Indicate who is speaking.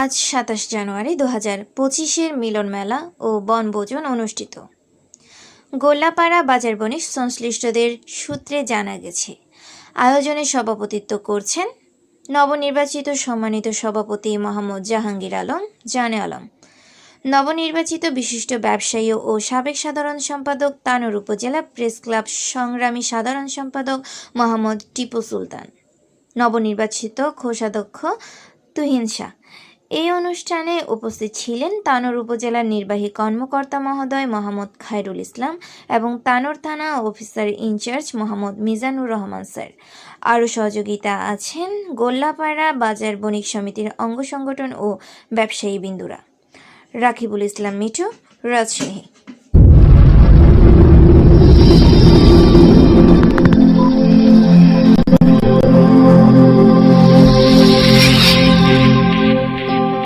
Speaker 1: আজ ২৭ জানুয়ারি ২০২৫ মিলন মেলা ও বনভোজন অনুষ্ঠিত। গোল্লাপাড়া বাজার বণিক সংশ্লিষ্টদের সূত্রে জানা গেছে, আয়োজনে সভাপতিত্ব করছেন নবনির্বাচিত সম্মানিত সভাপতি মোহাম্মদ জাহাঙ্গীর আলম জানে আলম, নবনির্বাচিত বিশিষ্ট ব্যবসায়ী ও সাবেক সাধারণ সম্পাদক তানোর উপজেলা প্রেস ক্লাব সংগ্রামী সাধারণ সম্পাদক মোহাম্মদ টিপু সুলতান, নবনির্বাচিত কোষাধ্যক্ষ তুহিন শাহ। এই অনুষ্ঠানে উপস্থিত ছিলেন তানোর উপজেলার নির্বাহী কর্মকর্তা মহোদয় মোহাম্মদ খায়রুল ইসলাম এবং তানোর থানা officer in charge Mohammad Mizanur Rahman sir. আরও সহযোগিতা আছেন গোল্লাপাড়া বাজার বণিক সমিতির অঙ্গ সংগঠন ও ব্যবসায়ী বিন্দুরা। রাকিবুল ইসলাম মিঠু, রাজশাহী।